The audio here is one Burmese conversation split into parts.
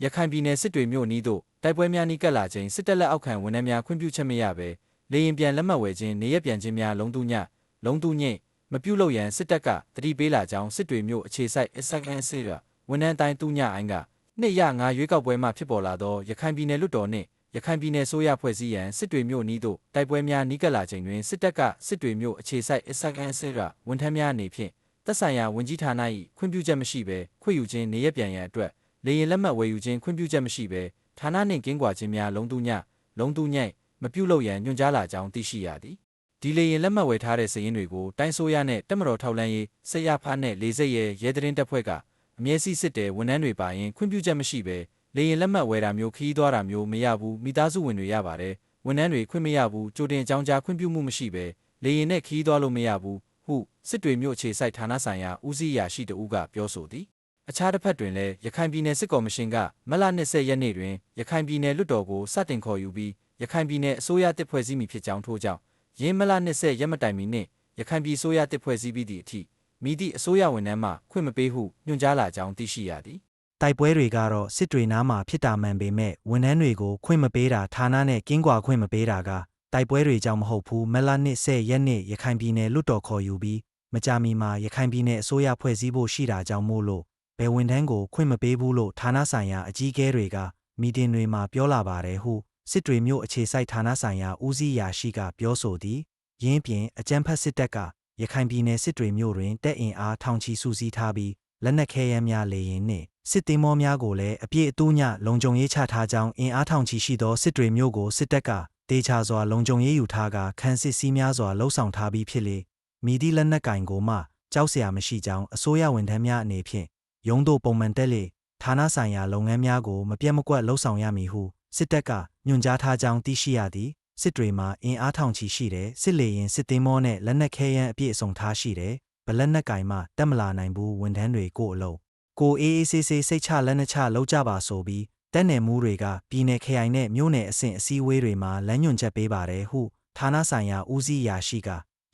ရခိုင်ပြည်နယ်စစ်တွေမြို့နီးသို့တိုက်ပွဲများနီးကပ်လာခြင်းစစ်တပ်လက်အောက်ခံဝန်ထမ်းများခွင့်ပြုချက်မရဘဲလေရင်ပြန်လက်မှတ်ဝယ်ခြင်းနေရပြန်ခြင်းများလုံးတူညမပြုလုပ်ရန်စစ်တပ်ကတတိပေးလာကြောင်းစစ်တွေမြို့အခြေစိုက် SKN ဆေးရဝန်ထမ်းတိုင်းတူညအိုင်းကနှစ်ရငါရွေးကောက်ပွဲမှဖြစ်ပေါ်လာသောရခိုင်ပြည်နယ်လွှတ်တော်နှင့်ရခိုင်ပြည်နယ်ဆိုရဖွဲ့စည်းရန်စစ်တွေမြို့နီးသို့တိုက်ပွဲများနီးကပ်လာခြင်းတွင်စစ်တပ်ကစစ်တွေမြို့အခြေစိုက် SKN ဆေးရဝန်ထမ်းများအနေဖြင့်သက်ဆိုင်ရာဝန်ကြီးဌာန၏ခွင့်ပြုချက်မရှိဘဲခွင့်ယူခြင်းနေရပြန်ရန်အတွက်လေရင်လက်မှတ်ဝယ်ယူခြင်းခွင့်ပြုချက်မရှိဘဲဌာနနှင့်ကင်းကွာခြင်းများလုံးတူညမပြုလုပ်ရန်ညွှန်ကြားလာကြောင်းသိရှိရသည်ဒီလေရင်လက်မှတ်ဝယ်ထားတဲ့စာရင်းတွေကိုတိုင်းဆိုရနှင့်တပ်မတော်ထောက်လှမ်းရေးစစ်ရဖားနှင့်လေစိတ်ရဲတရင်တပ်ဖွဲ့ကအမြဲစီစစ်တဲ့ဝန်ထမ်းတွေပါရင်ခွင့်ပြုချက်မရှိဘဲလေရင်လက်မှတ်ဝယ်တာမျိုးခီးသွားတာမျိုးမရဘူးမိသားစုဝင်တွေရပါတယ်ဝန်ထမ်းတွေခွင့်မရဘူးကြိုတင်အကြောင်းကြားခွင့်ပြုမှုမရှိဘဲလေရင်နဲ့ခီးသွားလို့မရဘူးဟုစစ်တွေမြို့အခြေစိုက်ဌာနဆိုင်ရာဦးစီးရာရှိတဦးကပြောဆိုသည်အခြားတစ်ဖက်တွင်လည်းရခိုင်ပြည်နယ်စစ်ကော်မရှင်ကမလ20ရက်နေ့တွင်ရခိုင်ပြည်နယ်လွှတ်တော်ကိုစတင်ခေါ်ယူပြီးရခိုင်ပြည်နယ်အစိုးရတစ်ဖွဲ့စည်းမည်ဖြစ်ကြောင်းထို့ကြောင့်ယင်းမလ20ရက်မတိုင်မီနှင့်ရခိုင်ပြည်အစိုးရတစ်ဖွဲ့စည်းပြီးသည့်အထိမိသည့်အစိုးရဝန်ထမ်းမှခွင့်မပေးဟုညွှန်ကြားလာကြောင်းသိရှိရသည်တိုက်ပွဲတွေကတော့စစ်တွေနားမှာဖြစ်တာမှန်ပေမဲ့ဝန်ထမ်းတွေကိုခွင့်မပေးတာဌာနနဲ့ကင်းကွာခွင့်မပေးတာကတိုက်ပွဲတွေကြောင့်မဟုတ်ဘူးမလ20ရက်နေ့ရခိုင်ပြည်နယ်လွှတ်တော်ခေါ်ယူပြီးမကြာမီမှာရခိုင်ပြည်နယ်အစိုးရဖွဲ့စည်းဖို့ရှိတာကြောင့်မို့လို့ဘယ်ဝန်ထမ်းကိုခွင့်မပေးဘူးလို့ဌာနဆိုင်ရာအကြီးအကဲတွေကမီတင်တွေမှာပြောလာပါတယ်ဟုစစ်တွေမြို့အခြေစိုက်ဌာနဆိုင်ရာဦးစီးရာရှိကပြောဆိုသည်ယင်းပြင်အကြမ်းဖက်စစ်တပ်ကရခိုင်ပြည်နယ်စစ်တွေမြို့တွင်တပ်အင်အားထောင်ချီစုစည်းထားပြီးလက်နက်ခဲယမ်းများလေရင်နှင့်စစ်သင်္ဘောများကိုလည်းအပြည့်အတူညလုံခြုံရေးချထားကြောင်းအင်အားထောင်ချီရှိသောစစ်တွေမြို့ကိုစစ်တပ်ကတေချာစွာလုံခြုံရေးယူထားကခန်းစစ်စည်းများစွာလှုပ်ဆောင်ထားပြီးဖြစ်လေမိသည့်လက်နက်ကင်ကိုမှကြောက်စရာမရှိကြောင်းအစိုးရဝန်ထမ်းများအနေဖြင့်ရုံးသို့ပုံမှန်တက်လေဌာနဆိုင်ရာလုပ်ငန်းများကိုမပြတ်မကွက်လှုပ်ဆောင်ရမည်ဟုစစ်တပ်ကညွှန်ကြားထားကြောင်းသိရှိရသည်စစ်တွေမှာအင်အားထောင်ချီရှိတယ်စစ်လေရင်စစ်သင်္ဘောနဲ့လက်နက်ခဲယမ်းအပြည့်အစုံထားရှိတယ်ဗလက်နက်ကင်မှတက်မလာနိုင်ဘူးဝန်ထမ်းတွေကိုအလုံးကိုအေးအေးဆေးဆေးစိတ်ချလက်နက်ချလောက်ကြပါဆိုပြီးတပ်နယ်မှုတွေကပြည်နယ်ခရိုင်နဲ့မြို့နယ်အဆင့်အစည်းအဝေးတွေမှာလမ်းညွှန်ချက်ပေးပါတယ်ဟုဌာနဆိုင်ရာဦးစီးရာရှိက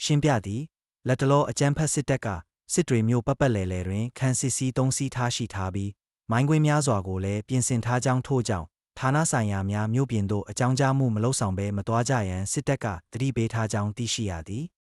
ရှင်းပြသည်လက်တလောအကြမ်းဖက်စစ်တပ်ကစစ်တွေမြို့ပတ်လည်တွင်ခန်းစစ်စီး3စီးထားရှိထားပြီးမိုင်းကွင်းများစွာကိုလည်းပြင်ဆင်ထားကြောင်းထို့ကြောင့်ဌာနဆိုင်ရာများမြို့ပြင်သို့အကြောင်းကြားမှုမလုပ်ဆောင်ဘဲမသွားကြရန်စစ်တပ်ကတတိပေးထားကြောင်းသိရှိရသည်